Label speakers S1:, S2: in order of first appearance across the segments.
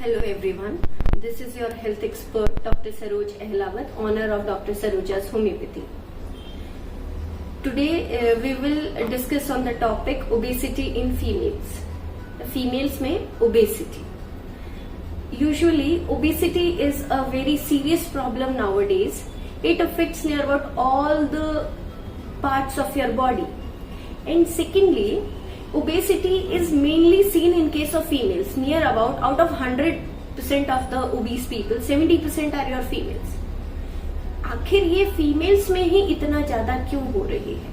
S1: Hello everyone, this is your health expert Dr. Saroj Ahlawat, owner of Dr. Saroja's Homeopathy. Today we will discuss on the topic obesity in females. Females में obesity. Usually obesity is a very serious problem nowadays. It affects near about all the parts of your body. And secondly, obesity is mainly seen in case of females. Near about out of 100% of the obese people, 70% are your females. आखिर ये females में ही इतना ज्यादा क्यों हो रही है?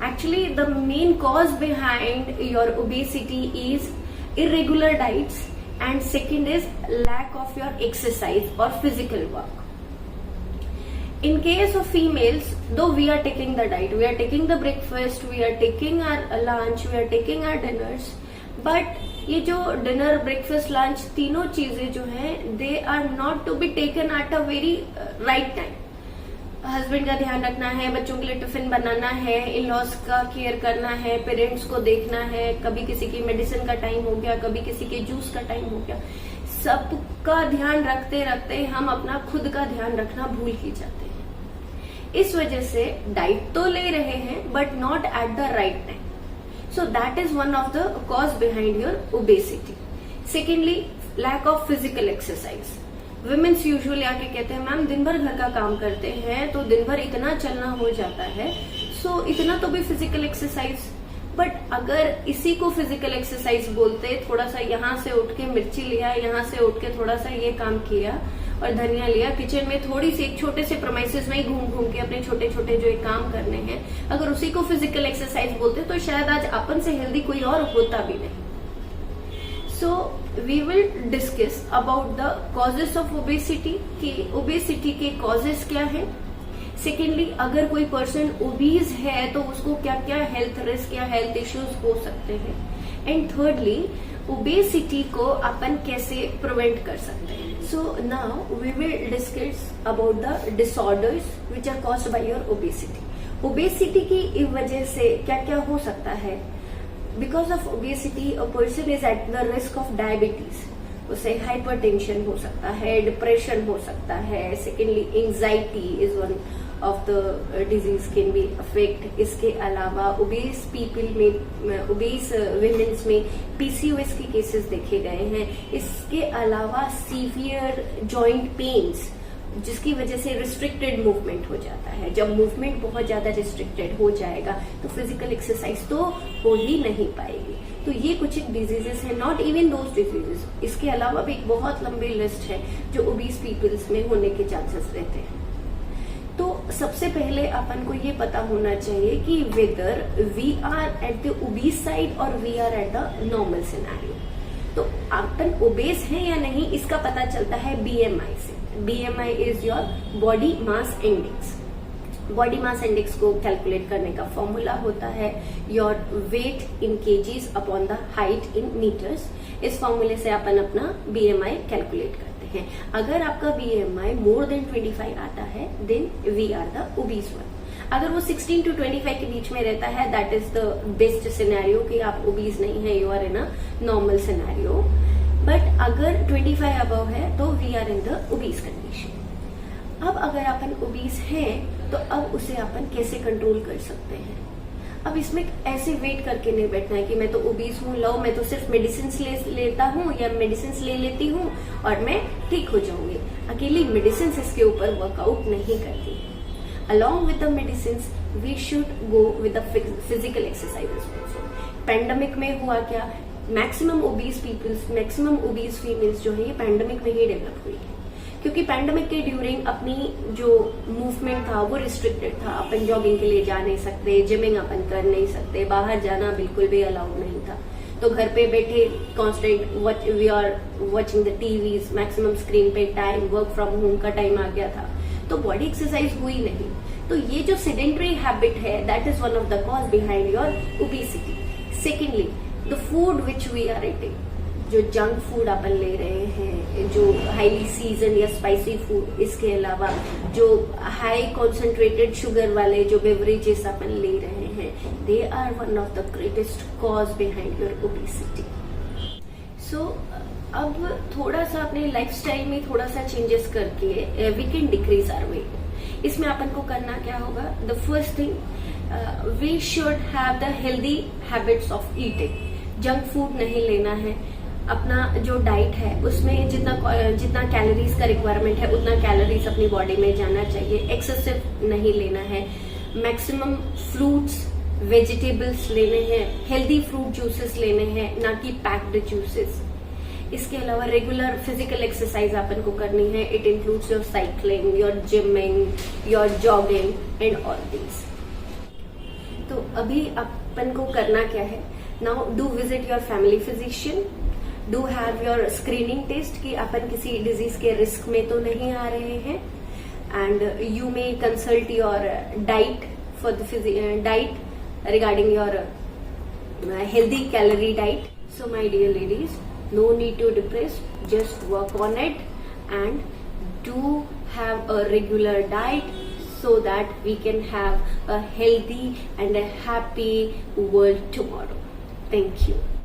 S1: Actually, the main cause behind your obesity is irregular diets, and second is lack of your exercise or physical work. In case of females, though we are taking the diet, we are taking the breakfast, we are taking our lunch, we are taking our dinners, but ये जो dinner breakfast lunch तीनों चीजें जो हैं they are not to be taken at a very right time. Husband का ध्यान रखना है, बच्चों के लिए टिफिन बनाना है, इन लॉज का केयर करना है, पेरेंट्स को देखना है, कभी किसी की मेडिसिन का टाइम हो गया, कभी किसी के जूस का टाइम हो गया. सबका ध्यान रखते रखते हम अपना खुद का ध्यान रखना भूल ही जाते हैं. इस वजह से डाइट तो ले रहे हैं but not at the right time. So that is one of the cause behind your obesity. Secondly, lack of physical exercise. Women's usually आके कहते हैं मैम दिन भर घर का काम करते हैं तो दिन भर इतना चलना हो जाता है, so इतना तो भी physical exercise. बट अगर इसी को फिजिकल एक्सरसाइज बोलते, थोड़ा सा यहाँ से उठ के मिर्ची लिया, यहाँ से उठ के थोड़ा सा ये काम किया और धनिया लिया, किचन में थोड़ी सी एक छोटे से प्रोमाइसेस में ही घूम घूम के अपने छोटे छोटे जो एक काम करने हैं, अगर उसी को फिजिकल एक्सरसाइज बोलते तो शायद आज अपन से हेल्दी कोई और होता भी नहीं. So we will discuss about the causes of obesity कि ओबेसिटी के कॉजेस क्या है. सेकेंडली, अगर कोई पर्सन ओबीज है तो उसको क्या क्या हेल्थ रिस्क या हेल्थ इश्यूज हो सकते हैं. एंड थर्डली, ओबेसिटी को अपन कैसे प्रिवेंट कर सकते हैं. So now we will discuss about the disorders which are caused by your obesity. Obesity की वजह से क्या क्या हो सकता है. Because of obesity a person is at the risk of diabetes. उसे हाइपरटेंशन हो सकता है, डिप्रेशन हो सकता है. Secondly, anxiety is one of the disease can be affect. इसके अलावा ओबेस पीपल में, ओबेस विमेन्स में पीसीओएस के केसेस देखे गए हैं. इसके अलावा सीवियर जॉइंट पेन्स जिसकी वजह से रिस्ट्रिक्टेड मूवमेंट हो जाता है. जब मूवमेंट बहुत ज्यादा रिस्ट्रिक्टेड हो जाएगा तो फिजिकल एक्सरसाइज तो हो ही नहीं पाएगी. तो ये कुछ एक डिजीजेस है, नॉट इवन दोज डिजीजेस. इसके अलावा भी एक बहुत लंबी लिस्ट है जो ओबीस पीपल्स में होने के चांसेस रहते हैं. तो सबसे पहले अपन को ये पता होना चाहिए कि whether we are at the obese side और we are at the normal scenario. तो अपन ओबेस है या नहीं इसका पता चलता है बीएमआई से. BMI is your body mass index. Body mass index को कैलकुलेट करने का फॉर्मूला होता है your weight in kgs upon the height in metres. इस फॉर्मूले से अपन अपना बीएमआई कैलकुलेट करते हैं. अगर आपका बीएमआई मोर देन 25 आता है then we are the obese one. अगर वो 16 to 25 के बीच में रहता है that is the best scenario कि आप ओबीस नहीं है, you are in a normal scenario. But अगर 25 अबव है तो we are in the obese condition. अब अगर अपन ओबीस हैं तो अब उसे अपन कैसे कंट्रोल कर सकते हैं. अब इसमें ऐसे वेट करके नहीं बैठना है कि मैं तो ओबीस हूँ, लो मैं तो सिर्फ मेडिसिन लेता हूँ या मेडिसिन ले लेती हूँ और मैं ठीक हो जाऊंगी. अकेली मेडिसिन इसके ऊपर वर्कआउट नहीं करती. Along with the medicines, we should go with the physical exercises also. Pandemic में हुआ क्या, maximum obese peoples, maximum obese females जो है ये पैंडेमिक में ही डेवलप हुई है. क्योंकि पैंडेमिक के ड्यूरिंग अपनी जो मूवमेंट था वो रिस्ट्रिक्टेड था. अपन जॉगिंग के लिए जा नहीं सकते, जिमिंग अपन कर नहीं सकते, बाहर जाना बिल्कुल भी अलाउड नहीं था. तो घर पे बैठे constant we are watching the TVs, maximum screen पे टाइम, वर्क फ्रॉम होम का टाइम आ गया था तो बॉडी एक्सरसाइज हुई नहीं. तो ये जो सेडेंटरी हैबिट है that is one of the cause behind your obesity. Secondly, the food which we are eating, जो जंक फूड अपन ले रहे हैं, जो हाईली सीजन या स्पाइसी फूड, इसके अलावा जो हाई कॉन्सेंट्रेटेड शुगर वाले जो बेवरेजेस अपन ले रहे हैं, they are one of the greatest cause behind your obesity. So अब थोड़ा सा अपने लाइफस्टाइल में थोड़ा सा चेंजेस करके we can decrease our weight. इसमें अपन को करना क्या होगा, the first thing we should have the healthy habits of eating. Junk food नहीं लेना है, अपना जो डाइट है उसमें जितना कैलोरीज का रिक्वायरमेंट है उतना कैलोरीज अपनी बॉडी में जाना चाहिए। एक्सेसिव नहीं लेना है, मैक्सिमम फ्रूट्स वेजिटेबल्स लेने हैं, हेल्दी फ्रूट जूसेस लेने हैं, ना कि पैक्ड जूसेस। इसके अलावा रेगुलर फिजिकल एक्सरसाइज अपन को करनी है। It includes your cycling, your gymming, your jogging and all these. तो अभी अपन को करना क्या है, now do visit your family physician, do have your screening test कि अपन किसी डिजीज के रिस्क में तो नहीं आ रहे हैं, and you may consult your diet for the diet regarding your healthy calorie diet. So my dear ladies, no need to depress, just work on it and do have a regular diet so that we can have a healthy and a happy world tomorrow. Thank you.